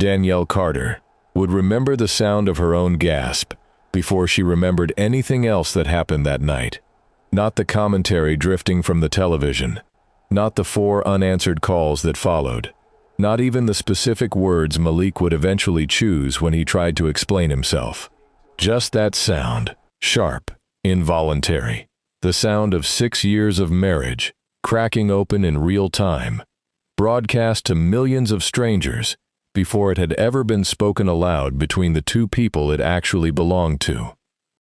Danielle Carter, would remember the sound of her own gasp before she remembered anything else that happened that night. Not the commentary drifting from the television, not the 4 unanswered calls that followed, not even the specific words Malik would eventually choose when he tried to explain himself. Just that sound, sharp, involuntary, the sound of 6 years of marriage, cracking open in real time, broadcast to millions of strangers before it had ever been spoken aloud between the 2 people it actually belonged to.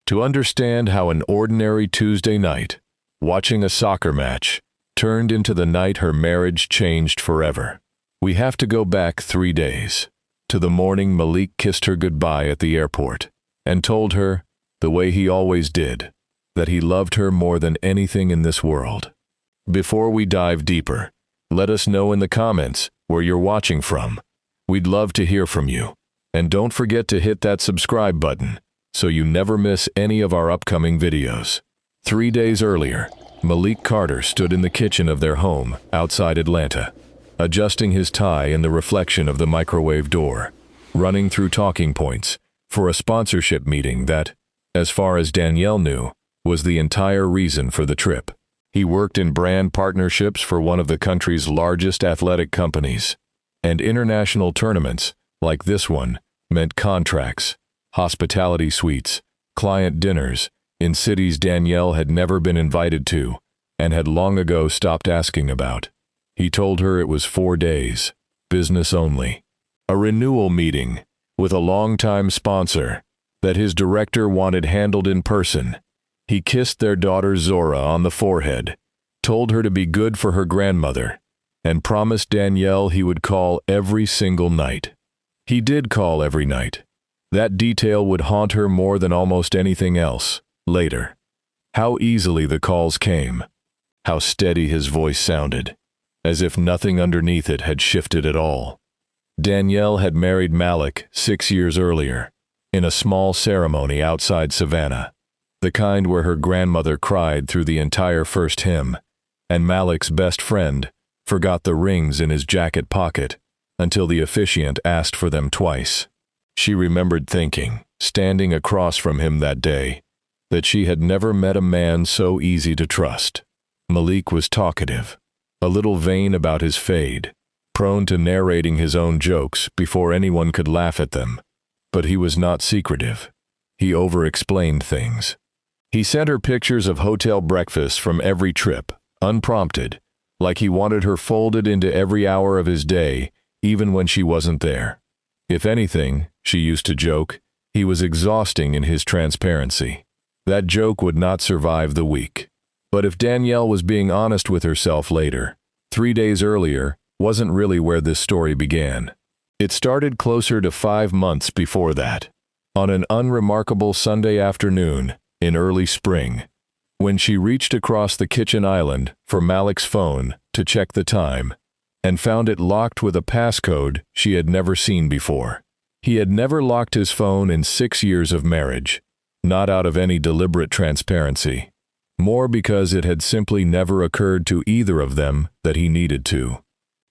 To understand how an ordinary Tuesday night, watching a soccer match, turned into the night her marriage changed forever, we have to go back 3 days, to the morning Malik kissed her goodbye at the airport and told her, the way he always did, that he loved her more than anything in this world. Before we dive deeper, let us know in the comments where you're watching from. We'd love to hear from you. And don't forget to hit that subscribe button so you never miss any of our upcoming videos. 3 days earlier, Malik Carter stood in the kitchen of their home outside Atlanta, adjusting his tie in the reflection of the microwave door, running through talking points for a sponsorship meeting that, as far as Danielle knew, was the entire reason for the trip. He worked in brand partnerships for one of the country's largest athletic companies, and international tournaments, like this one, meant contracts, hospitality suites, client dinners, in cities Danielle had never been invited to and had long ago stopped asking about. He told her it was 4 days, business only. A renewal meeting with a longtime sponsor that his director wanted handled in person. He kissed their daughter Zora on the forehead, told her to be good for her grandmother, and promised Danielle he would call every single night. He did call every night. That detail would haunt her more than almost anything else, later. How easily the calls came. How steady his voice sounded, as if nothing underneath it had shifted at all. Danielle had married Malik 6 years earlier, in a small ceremony outside Savannah, the kind where her grandmother cried through the entire first hymn, and Malik's best friend forgot the rings in his jacket pocket until the officiant asked for them twice. She remembered thinking, standing across from him that day, that she had never met a man so easy to trust. Malik was talkative, a little vain about his fade, prone to narrating his own jokes before anyone could laugh at them. But he was not secretive. He over-explained things. He sent her pictures of hotel breakfasts from every trip, unprompted, like he wanted her folded into every hour of his day, even when she wasn't there. If anything, she used to joke, he was exhausting in his transparency. That joke would not survive the week. But if Danielle was being honest with herself later, 3 days earlier wasn't really where this story began. It started closer to 5 months before that, on an unremarkable Sunday afternoon in early spring, when she reached across the kitchen island for Malik's phone to check the time, and found it locked with a passcode she had never seen before. He had never locked his phone in 6 years of marriage, not out of any deliberate transparency, more because it had simply never occurred to either of them that he needed to.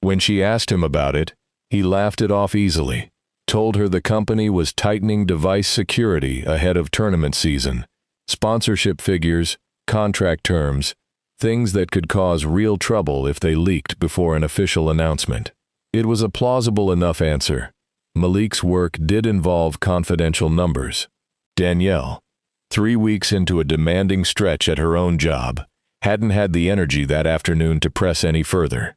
When she asked him about it, he laughed it off easily, told her the company was tightening device security ahead of tournament season, sponsorship figures, contract terms, things that could cause real trouble if they leaked before an official announcement. It was a plausible enough answer. Malik's work did involve confidential numbers. Danielle, 3 weeks into a demanding stretch at her own job, hadn't had the energy that afternoon to press any further.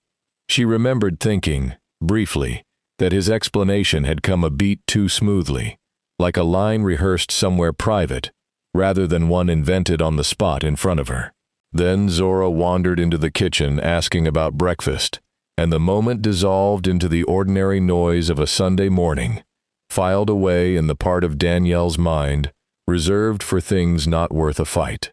She remembered thinking, briefly, that his explanation had come a beat too smoothly, like a line rehearsed somewhere private, rather than one invented on the spot in front of her. Then Zora wandered into the kitchen asking about breakfast, and the moment dissolved into the ordinary noise of a Sunday morning, filed away in the part of Danielle's mind reserved for things not worth a fight.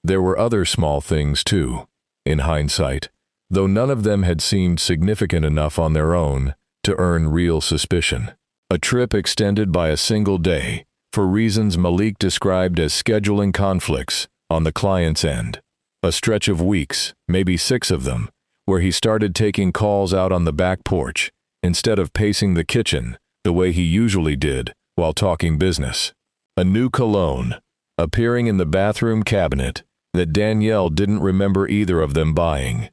There were other small things, too, in hindsight, though none of them had seemed significant enough on their own to earn real suspicion. A trip extended by a single day, for reasons Malik described as scheduling conflicts on the client's end. A stretch of weeks, maybe 6 of them, where he started taking calls out on the back porch, instead of pacing the kitchen, the way he usually did while talking business. A new cologne, appearing in the bathroom cabinet that Danielle didn't remember either of them buying.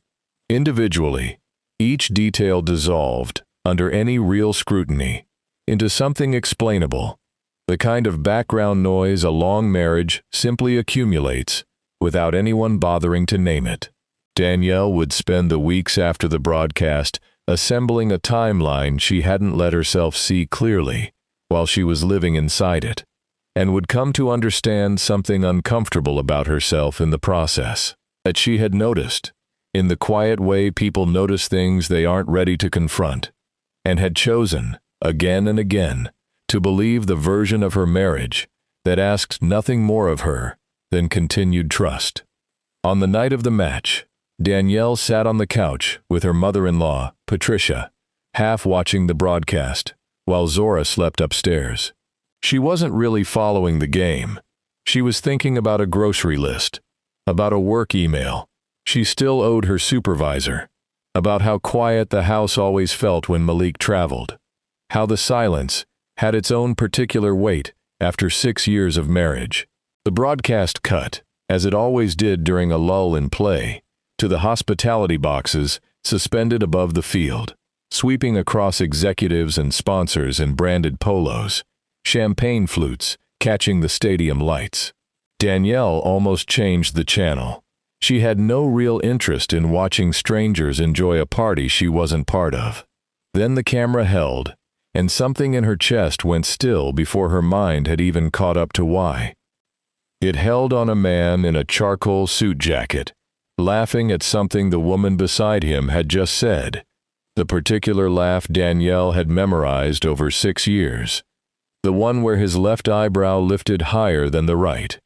Individually, each detail dissolved, under any real scrutiny, into something explainable, the kind of background noise a long marriage simply accumulates without anyone bothering to name it. Danielle would spend the weeks after the broadcast assembling a timeline she hadn't let herself see clearly while she was living inside it, and would come to understand something uncomfortable about herself in the process, that she had noticed, in the quiet way people notice things they aren't ready to confront, and had chosen, again and again, to believe the version of her marriage that asked nothing more of her than continued trust. On the night of the match, Danielle sat on the couch with her mother-in-law, Patricia, half watching the broadcast, while Zora slept upstairs. She wasn't really following the game. She was thinking about a grocery list, about a work email she still owed her supervisor, about how quiet the house always felt when Malik traveled, how the silence had its own particular weight after 6 years of marriage. The broadcast cut, as it always did during a lull in play, to the hospitality boxes suspended above the field, sweeping across executives and sponsors in branded polos, champagne flutes catching the stadium lights. Danielle almost changed the channel. She had no real interest in watching strangers enjoy a party she wasn't part of. Then the camera held, and something in her chest went still before her mind had even caught up to why. It held on a man in a charcoal suit jacket, laughing at something the woman beside him had just said, the particular laugh Danielle had memorized over 6 years, the one where his left eyebrow lifted higher than the right,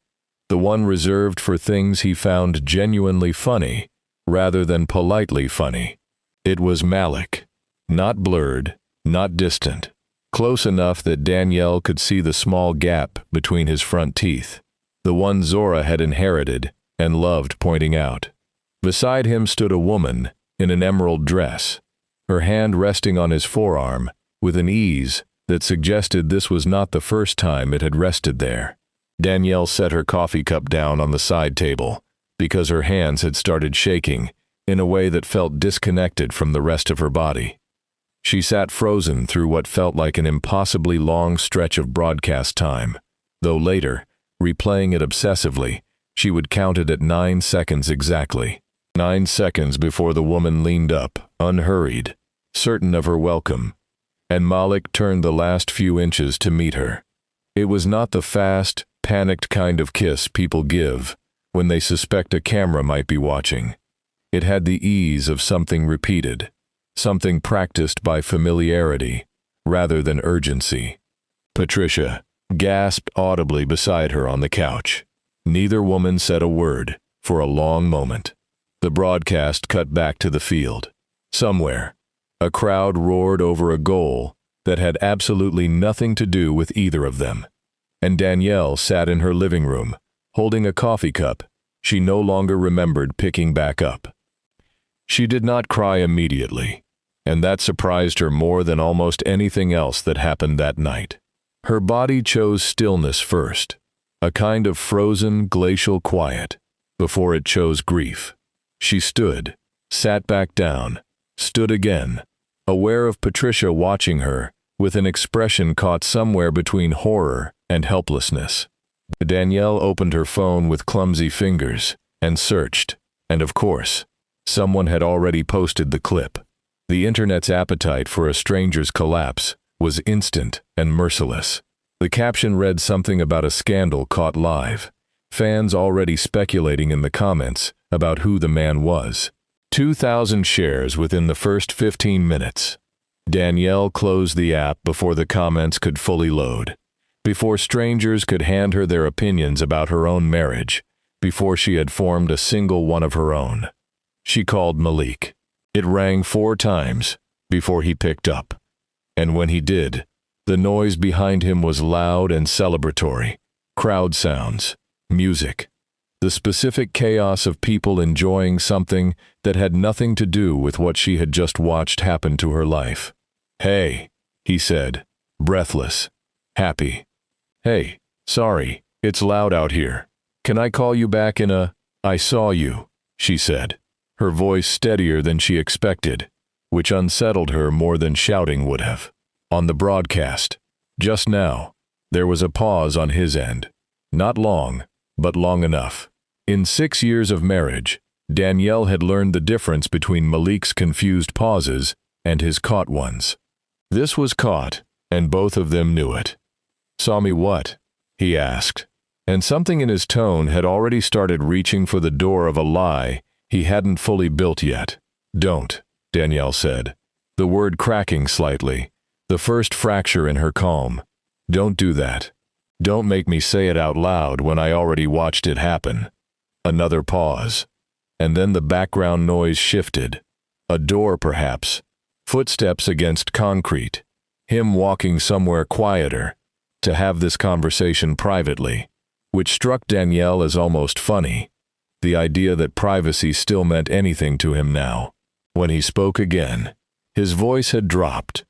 the one reserved for things he found genuinely funny rather than politely funny. It was Malik, not blurred, not distant, close enough that Danielle could see the small gap between his front teeth, the one Zora had inherited and loved pointing out. Beside him stood a woman in an emerald dress, her hand resting on his forearm with an ease that suggested this was not the first time it had rested there. Danielle set her coffee cup down on the side table because her hands had started shaking in a way that felt disconnected from the rest of her body. She sat frozen through what felt like an impossibly long stretch of broadcast time, though later, replaying it obsessively, she would count it at 9 seconds exactly. 9 seconds before the woman leaned up, unhurried, certain of her welcome, and Malik turned the last few inches to meet her. It was not the fast, panicked kind of kiss people give when they suspect a camera might be watching. It had the ease of something repeated, something practiced by familiarity rather than urgency. Patricia gasped audibly beside her on the couch. Neither woman said a word for a long moment. The broadcast cut back to the field. Somewhere, a crowd roared over a goal that had absolutely nothing to do with either of them, and Danielle sat in her living room, holding a coffee cup she no longer remembered picking back up. She did not cry immediately, and that surprised her more than almost anything else that happened that night. Her body chose stillness first, a kind of frozen, glacial quiet, before it chose grief. She stood, sat back down, stood again, aware of Patricia watching her, with an expression caught somewhere between horror and helplessness. Danielle opened her phone with clumsy fingers and searched, and of course, someone had already posted the clip. The internet's appetite for a stranger's collapse was instant and merciless. The caption read something about a scandal caught live, fans already speculating in the comments about who the man was. 2,000 shares within the first 15 minutes. Danielle closed the app before the comments could fully load, before strangers could hand her their opinions about her own marriage, before she had formed a single one of her own. She called Malik. It rang 4 times before he picked up, and when he did, the noise behind him was loud and celebratory. Crowd sounds, music, the specific chaos of people enjoying something that had nothing to do with what she had just watched happen to her life. "Hey," he said, breathless, happy. "Hey, sorry, it's loud out here. Can I call you back in a—" "I saw you," she said, her voice steadier than she expected, which unsettled her more than shouting would have. "On the broadcast. Just now." There was a pause on his end. Not long, but long enough. In 6 years of marriage, Danielle had learned the difference between Malik's confused pauses and his caught ones. This was caught, and both of them knew it. "Saw me what?" he asked, and something in his tone had already started reaching for the door of a lie he hadn't fully built yet. "Don't," Danielle said, the word cracking slightly, the first fracture in her calm. "Don't do that. Don't make me say it out loud when I already watched it happen." Another pause, and then the background noise shifted. A door, perhaps. Footsteps against concrete. Him walking somewhere quieter, to have this conversation privately, which struck Danielle as almost funny, the idea that privacy still meant anything to him now. When he spoke again, his voice had dropped,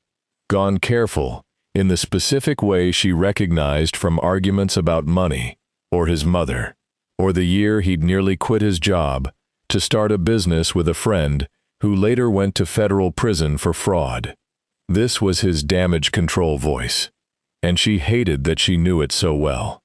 gone careful, in the specific way she recognized from arguments about money, or his mother, or the year he'd nearly quit his job to start a business with a friend who later went to federal prison for fraud. This was his damage control voice, and she hated that she knew it so well.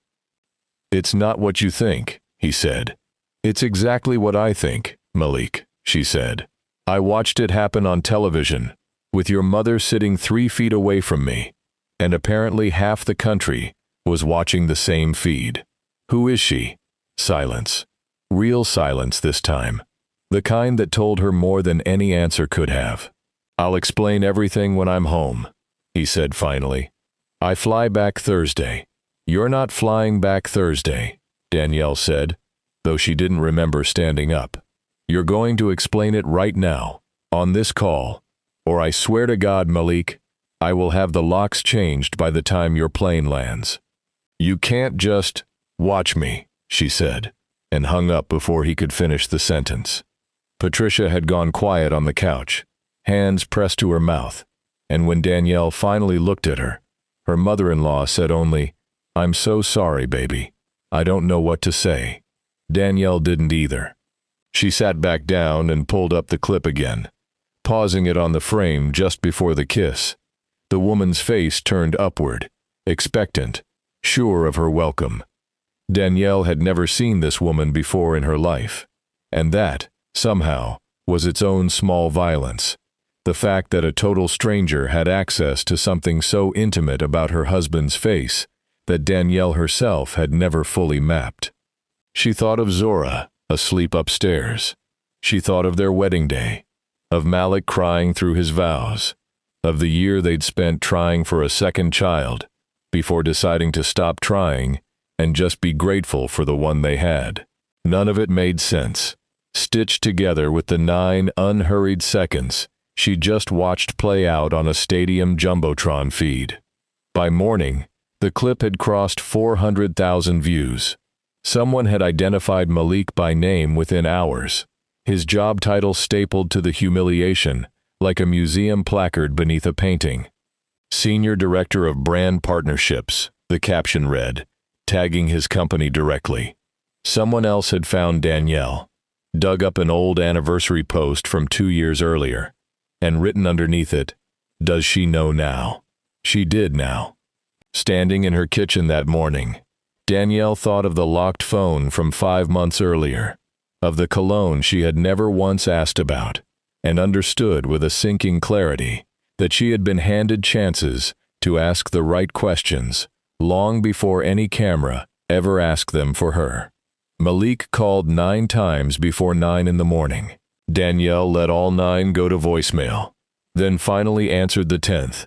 "It's not what you think," he said. "It's exactly what I think, Malik," she said. "I watched it happen on television, with your mother sitting 3 feet away from me, and apparently half the country was watching the same feed. Who is she?" Silence. Real silence this time. The kind that told her more than any answer could have. "I'll explain everything when I'm home," he said finally. "I fly back Thursday." "You're not flying back Thursday," Danielle said, though she didn't remember standing up. "You're going to explain it right now, on this call, or I swear to God, Malik, I will have the locks changed by the time your plane lands. You can't just watch me," she said, and hung up before he could finish the sentence. Patricia had gone quiet on the couch, hands pressed to her mouth, and when Danielle finally looked at her, her mother-in-law said only, "I'm so sorry, baby. I don't know what to say." Danielle didn't either. She sat back down and pulled up the clip again, pausing it on the frame just before the kiss. The woman's face turned upward, expectant, sure of her welcome. Danielle had never seen this woman before in her life, and that, somehow, was its own small violence. The fact that a total stranger had access to something so intimate about her husband's face that Danielle herself had never fully mapped. She thought of Zora, asleep upstairs. She thought of their wedding day, of Malik crying through his vows, of the year they'd spent trying for a second child, before deciding to stop trying and just be grateful for the one they had. None of it made sense, stitched together with the 9 unhurried seconds she just watched play out on a stadium jumbotron feed. By morning, the clip had crossed 400,000 views. Someone had identified Malik by name within hours, his job title stapled to the humiliation like a museum placard beneath a painting. "Senior Director of Brand Partnerships," the caption read, tagging his company directly. Someone else had found Danielle, dug up an old anniversary post from 2 years earlier, and written underneath it, "Does she know now?" She did now. Standing in her kitchen that morning, Danielle thought of the locked phone from 5 months earlier, of the cologne she had never once asked about, and understood with a sinking clarity that she had been handed chances to ask the right questions long before any camera ever asked them for her. Malik called 9 times before 9 in the morning. Danielle let all 9 go to voicemail, then finally answered the 10th,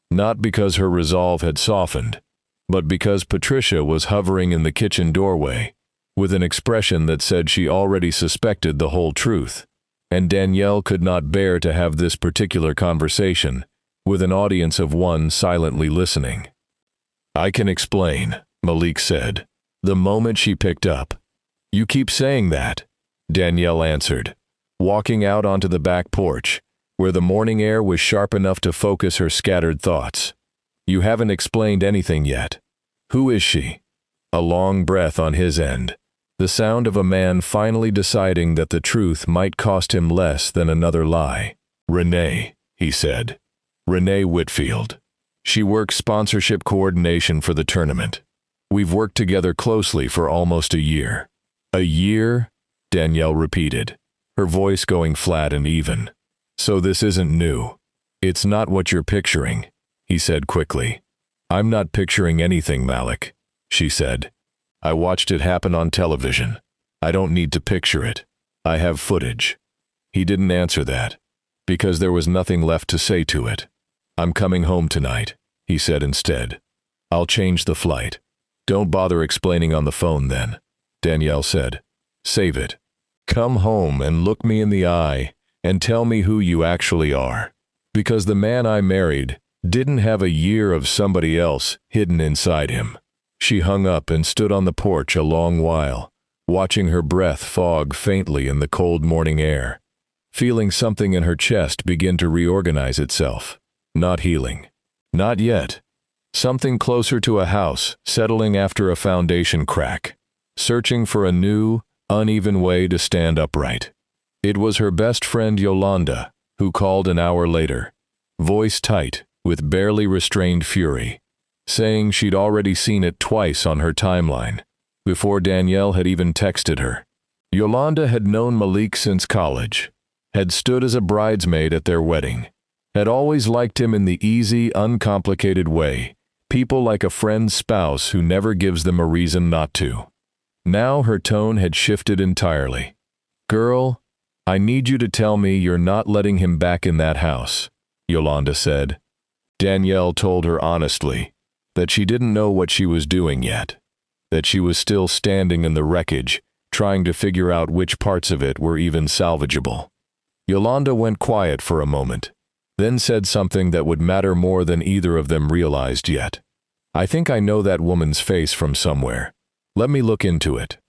not because her resolve had softened, but because Patricia was hovering in the kitchen doorway, with an expression that said she already suspected the whole truth, and Danielle could not bear to have this particular conversation with an audience of one silently listening. "I can explain," Malik said, the moment she picked up. "You keep saying that," Danielle answered, walking out onto the back porch, where the morning air was sharp enough to focus her scattered thoughts. You haven't explained anything yet. Who is she? A long breath on his end. The sound of a man finally deciding that the truth might cost him less than another lie. Renee, he said. Renee Whitfield. She works sponsorship coordination for the tournament. We've worked together closely for almost a year. A year? Danielle repeated, her voice going flat and even. So this isn't new. It's not what you're picturing, he said quickly. I'm not picturing anything, Malik, she said. I watched it happen on television. I don't need to picture it. I have footage. He didn't answer that, because there was nothing left to say to it. I'm coming home tonight, he said instead. I'll change the flight. Don't bother explaining on the phone then, Danielle said. Save it. Come home and look me in the eye and tell me who you actually are. Because the man I married didn't have a year of somebody else hidden inside him. She hung up and stood on the porch a long while, watching her breath fog faintly in the cold morning air, feeling something in her chest begin to reorganize itself. Not healing. Not yet. Something closer to a house settling after a foundation crack, searching for a new, uneven way to stand upright. It was her best friend Yolanda, who called an hour later, voice tight with barely restrained fury, saying she'd already seen it twice on her timeline, before Danielle had even texted her. Yolanda had known Malik since college, had stood as a bridesmaid at their wedding, had always liked him in the easy, uncomplicated way people like a friend's spouse who never gives them a reason not to. Now her tone had shifted entirely. Girl, I need you to tell me you're not letting him back in that house, Yolanda said. Danielle told her honestly that she didn't know what she was doing yet, that she was still standing in the wreckage, trying to figure out which parts of it were even salvageable. Yolanda went quiet for a moment, then said something that would matter more than either of them realized yet. I think I know that woman's face from somewhere. Let me look into it.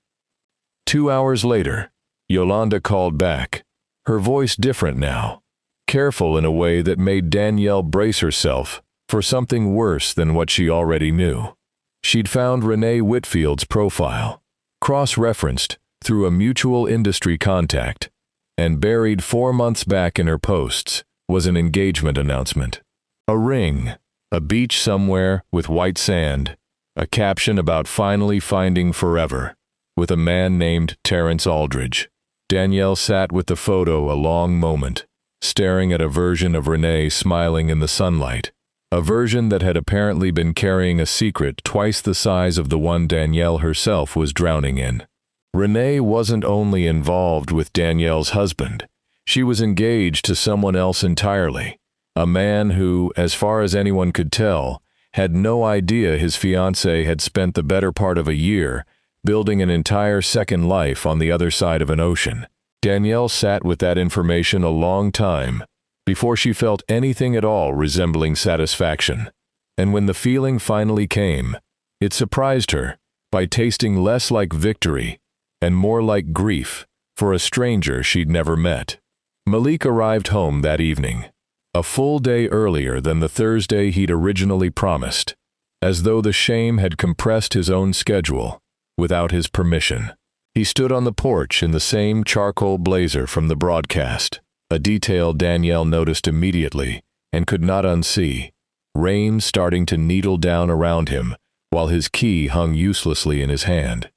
2 hours later, Yolanda called back, her voice different now, careful in a way that made Danielle brace herself for something worse than what she already knew. She'd found Renee Whitfield's profile, cross-referenced through a mutual industry contact, and buried 4 months back in her posts was an engagement announcement. A ring, a beach somewhere with white sand, a caption about finally finding forever, with a man named Terrence Aldridge. Danielle sat with the photo a long moment, staring at a version of Renee smiling in the sunlight, a version that had apparently been carrying a secret twice the size of the one Danielle herself was drowning in. Renee wasn't only involved with Danielle's husband, she was engaged to someone else entirely, a man who, as far as anyone could tell, had no idea his fiancée had spent the better part of a year building an entire second life on the other side of an ocean. Danielle sat with that information a long time before she felt anything at all resembling satisfaction. And when the feeling finally came, it surprised her by tasting less like victory and more like grief for a stranger she'd never met. Malik arrived home that evening, a full day earlier than the Thursday he'd originally promised, as though the shame had compressed his own schedule without his permission. He stood on the porch in the same charcoal blazer from the broadcast, a detail Danielle noticed immediately and could not unsee, rain starting to needle down around him while his key hung uselessly in his hand,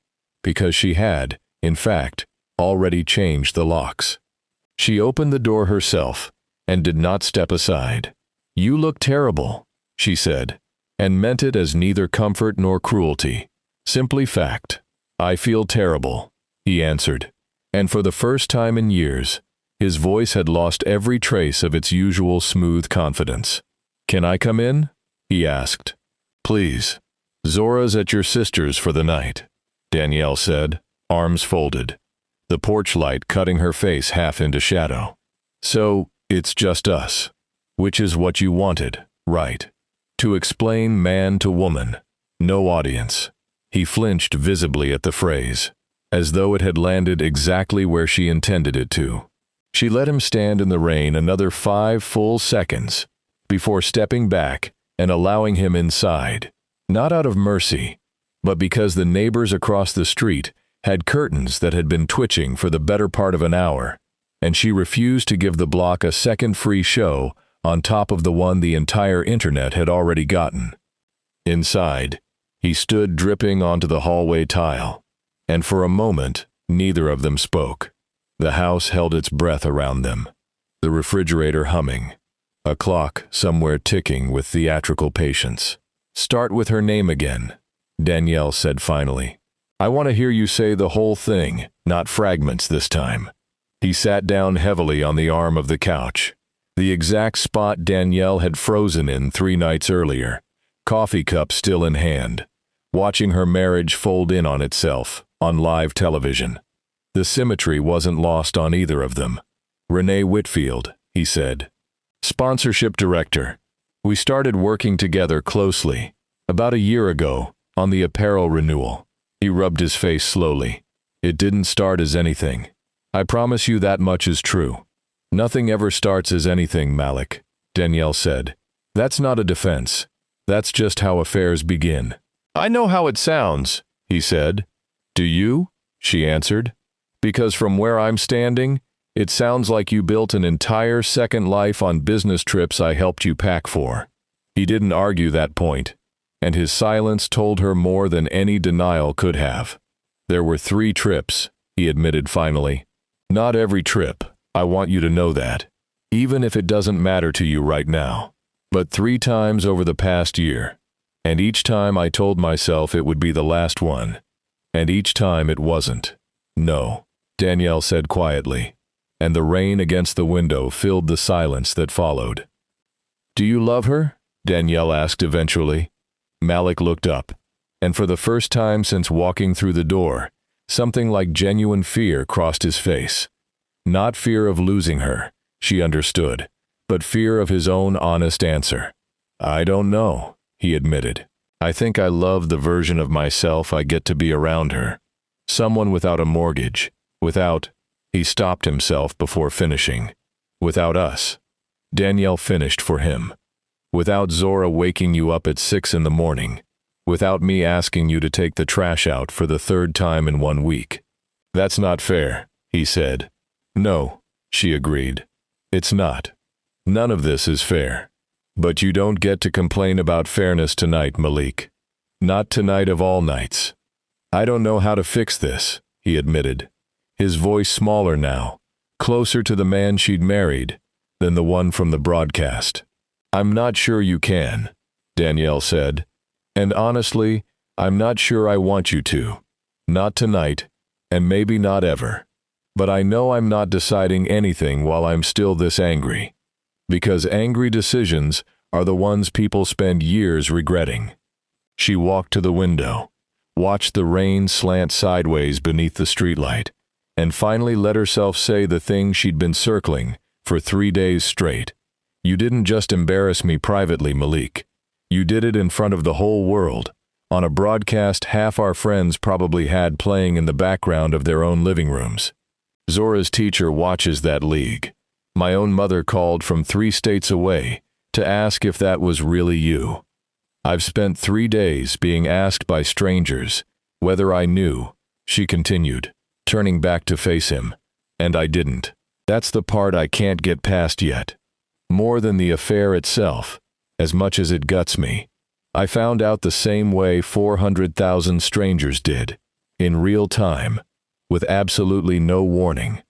because she had, in fact, already changed the locks. She opened the door herself and did not step aside. "You look terrible," she said, and meant it as neither comfort nor cruelty. Simply fact. "I feel terrible," he answered, and for the first time in years, his voice had lost every trace of its usual smooth confidence. "Can I come in?" he asked. "Please. Zora's at your sister's for the night," Danielle said, arms folded, the porch light cutting her face half into shadow. "So, it's just us. Which is what you wanted, right? To explain man to woman. No audience." He flinched visibly at the phrase, as though it had landed exactly where she intended it to. She let him stand in the rain another 5 full seconds before stepping back and allowing him inside, not out of mercy, but because the neighbors across the street had curtains that had been twitching for the better part of an hour, and she refused to give the block a second free show on top of the one the entire internet had already gotten. Inside, he stood dripping onto the hallway tile, and for a moment, neither of them spoke. The house held its breath around them, the refrigerator humming, a clock somewhere ticking with theatrical patience. "Start with her name again," Danielle said finally. "I want to hear you say the whole thing, not fragments this time." He sat down heavily on the arm of the couch, the exact spot Danielle had frozen in 3 nights earlier, coffee cup still in hand, watching her marriage fold in on itself on live television. The symmetry wasn't lost on either of them. "Renee Whitfield," he said. "Sponsorship director. We started working together closely about a year ago on the apparel renewal." He rubbed his face slowly. "It didn't start as anything. I promise you that much is true." "Nothing ever starts as anything, Malik," Danielle said. "That's not a defense. That's just how affairs begin." "I know how it sounds," he said. "Do you?" she answered. "Because from where I'm standing, it sounds like you built an entire second life on business trips I helped you pack for." He didn't argue that point, and his silence told her more than any denial could have. "There were 3 trips," he admitted finally. "Not every trip, I want you to know that, even if it doesn't matter to you right now. But 3 times over the past year, and each time I told myself it would be the last one, and each time it wasn't." "No," Danielle said quietly, and the rain against the window filled the silence that followed. "Do you love her?" Danielle asked eventually. Malik looked up, and for the first time since walking through the door, something like genuine fear crossed his face. Not fear of losing her, she understood, but fear of his own honest answer. "I don't know," he admitted. "I think I love the version of myself I get to be around her. Someone without a mortgage, without—" He stopped himself before finishing. "Without us." Danielle finished for him. "Without Zora waking you up at 6 in the morning. Without me asking you to take the trash out for the 3rd time in 1 week." "That's not fair," he said. "No," she agreed. "It's not. None of this is fair. But you don't get to complain about fairness tonight, Malik. Not tonight of all nights." "I don't know how to fix this," he admitted, his voice smaller now, closer to the man she'd married than the one from the broadcast. "I'm not sure you can," Danielle said. "And honestly, I'm not sure I want you to. Not tonight, and maybe not ever. But I know I'm not deciding anything while I'm still this angry. Because angry decisions are the ones people spend years regretting." She walked to the window, watched the rain slant sideways beneath the streetlight, and finally let herself say the thing she'd been circling for 3 days straight. "You didn't just embarrass me privately, Malik. You did it in front of the whole world, on a broadcast half our friends probably had playing in the background of their own living rooms. Zora's teacher watches that league. My own mother called from 3 states away to ask if that was really you. I've spent 3 days being asked by strangers whether I knew," she continued, turning back to face him, "and I didn't. That's the part I can't get past yet. More than the affair itself, as much as it guts me. I found out the same way 400,000 strangers did, in real time, with absolutely no warning,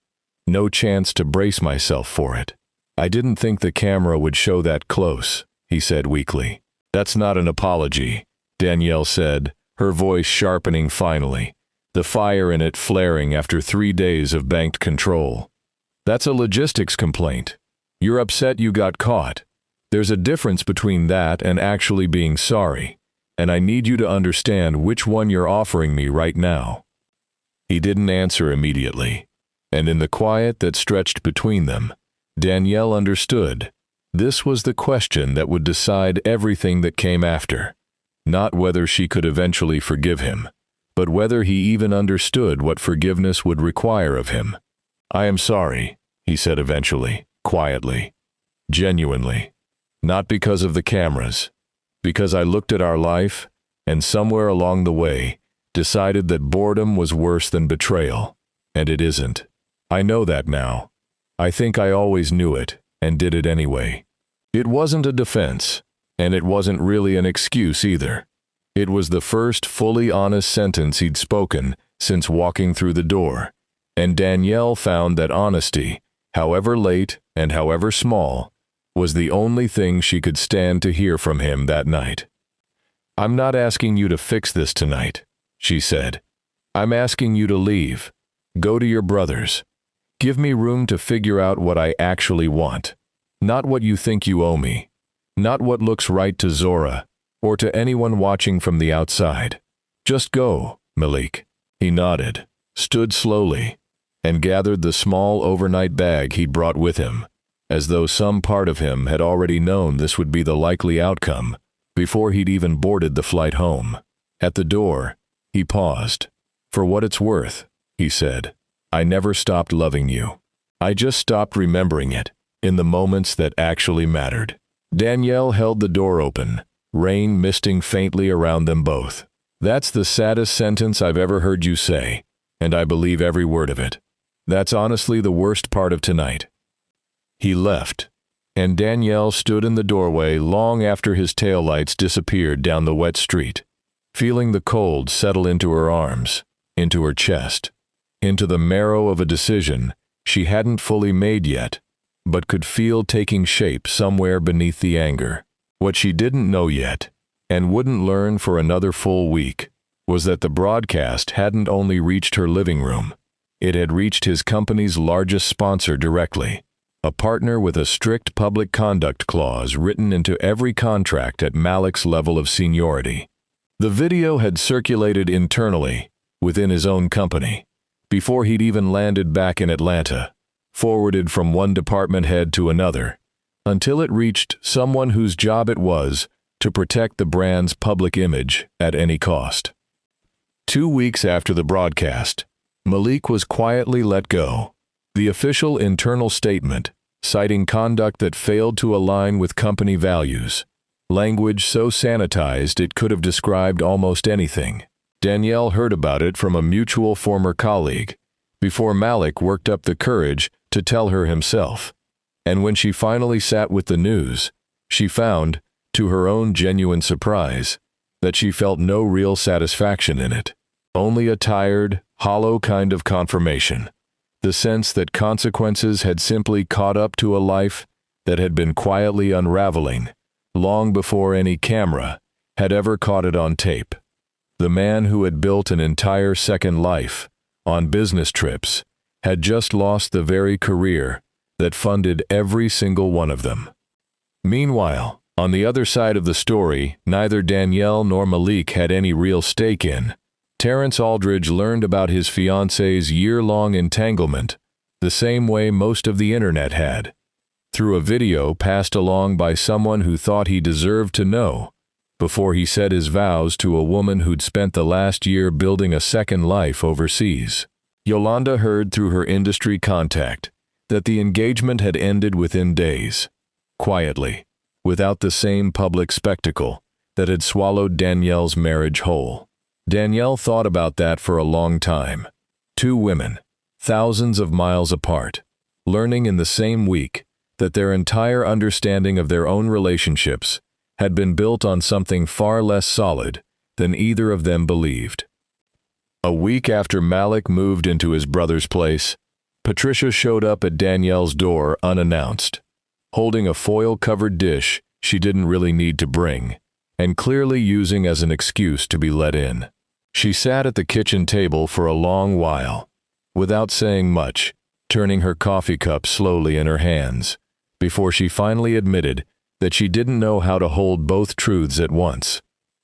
no chance to brace myself for it. I didn't think the camera would show that close," he said weakly. "That's not an apology," Danielle said, her voice sharpening finally, the fire in it flaring after 3 days of banked control. "That's a logistics complaint. You're upset you got caught. There's a difference between that and actually being sorry, and I need you to understand which one you're offering me right now." He didn't answer immediately, and in the quiet that stretched between them, Danielle understood. This was the question that would decide everything that came after. Not whether she could eventually forgive him, but whether he even understood what forgiveness would require of him. "I am sorry," he said eventually, quietly. "Genuinely. Not because of the cameras. because I looked at our life, and somewhere along the way, decided that boredom was worse than betrayal. And it isn't. I know that now. I think I always knew it, and did it anyway. It wasn't a defense, and it wasn't really an excuse either. It was the first fully honest sentence he'd spoken since walking through the door, and Danielle found that honesty, however late and however small, was the only thing she could stand to hear from him that night. "I'm not asking you to fix this tonight," she said. "I'm asking you to leave. Go to your brothers. Give me room to figure out what I actually want. Not what you think you owe me. Not what looks right to Zora, or to anyone watching from the outside. Just go, Malik." He nodded, stood slowly, and gathered the small overnight bag he'd brought with him, as though some part of him had already known this would be the likely outcome before he'd even boarded the flight home. At the door, he paused. "For what it's worth," he said, "I never stopped loving you. I just stopped remembering it in the moments that actually mattered." Danielle held the door open, rain misting faintly around them both. "That's the saddest sentence I've ever heard you say, and I believe every word of it. That's honestly the worst part of tonight." He left, and Danielle stood in the doorway long after his taillights disappeared down the wet street, feeling the cold settle into her arms, into her chest, into the marrow of a decision she hadn't fully made yet, but could feel taking shape somewhere beneath the anger. What she didn't know yet, and wouldn't learn for another full week, was that the broadcast hadn't only reached her living room, it had reached his company's largest sponsor directly, a partner with a strict public conduct clause written into every contract at Malik's level of seniority. The video had circulated internally, within his own company, before he'd even landed back in Atlanta, forwarded from one department head to another, until it reached someone whose job it was to protect the brand's public image at any cost. 2 weeks after the broadcast, Malik was quietly let go. The official internal statement, citing conduct that failed to align with company values, language so sanitized it could have described almost anything. Danielle heard about it from a mutual former colleague, before Malik worked up the courage to tell her himself. And when she finally sat with the news, she found, to her own genuine surprise, that she felt no real satisfaction in it. Only a tired, hollow kind of confirmation. The sense that consequences had simply caught up to a life that had been quietly unraveling, long before any camera had ever caught it on tape. The man who had built an entire second life, on business trips, had just lost the very career that funded every single one of them. Meanwhile, on the other side of the story, neither Danielle nor Malik had any real stake in. Terrence Aldridge learned about his fiancée's year-long entanglement the same way most of the internet had, through a video passed along by someone who thought he deserved to know, before he said his vows to a woman who'd spent the last year building a second life overseas. Yolanda heard through her industry contact that the engagement had ended within days, quietly, without the same public spectacle that had swallowed Danielle's marriage whole. Danielle thought about that for a long time. 2 women, thousands of miles apart, learning in the same week that their entire understanding of their own relationships had been built on something far less solid than either of them believed. A week after Malik moved into his brother's place, Patricia showed up at Danielle's door unannounced, holding a foil-covered dish she didn't really need to bring, and clearly using as an excuse to be let in. She sat at the kitchen table for a long while, without saying much, turning her coffee cup slowly in her hands, before she finally admitted that she didn't know how to hold both truths at once,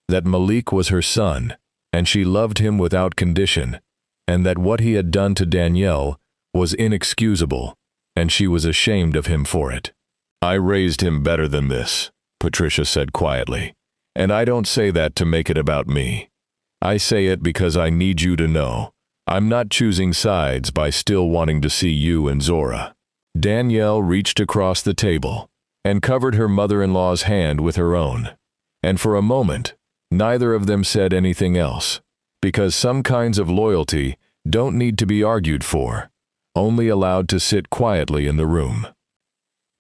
that Malik was her son, and she loved him without condition, and that what he had done to Danielle was inexcusable, and she was ashamed of him for it. "I raised him better than this," Patricia said quietly, "and I don't say that to make it about me. I say it because I need you to know I'm not choosing sides by still wanting to see you and Zora." Danielle reached across the table and covered her mother-in-law's hand with her own. And for a moment, neither of them said anything else, because some kinds of loyalty don't need to be argued for, only allowed to sit quietly in the room.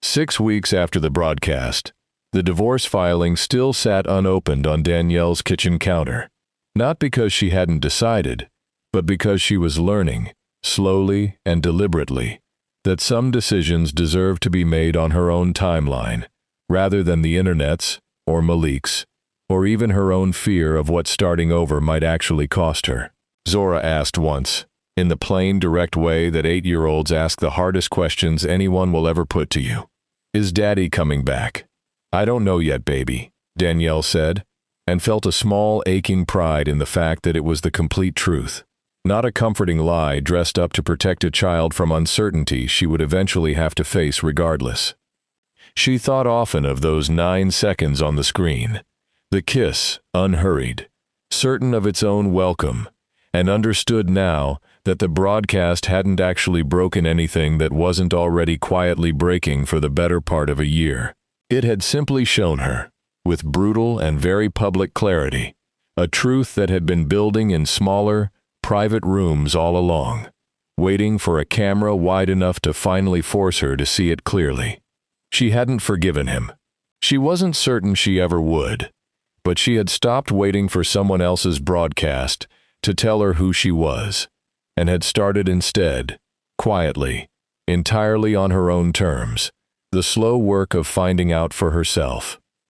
6 weeks after the broadcast, the divorce filing still sat unopened on Danielle's kitchen counter, not because she hadn't decided, but because she was learning, slowly and deliberately, that some decisions deserve to be made on her own timeline, rather than the internet's, or Malik's, or even her own fear of what starting over might actually cost her. Zora asked once, in the plain, direct way that 8-year-olds ask the hardest questions anyone will ever put to you. "Is Daddy coming back?" "I don't know yet, baby," Danielle said, and felt a small, aching pride in the fact that it was the complete truth, not a comforting lie dressed up to protect a child from uncertainty she would eventually have to face regardless. She thought often of those 9 seconds on the screen, the kiss, unhurried, certain of its own welcome, and understood now that the broadcast hadn't actually broken anything that wasn't already quietly breaking for the better part of a year. It had simply shown her, with brutal and very public clarity, a truth that had been building in smaller, private rooms all along, waiting for a camera wide enough to finally force her to see it clearly. She hadn't forgiven him. She wasn't certain she ever would, but she had stopped waiting for someone else's broadcast to tell her who she was, and had started instead, quietly, entirely on her own terms, the slow work of finding out for herself.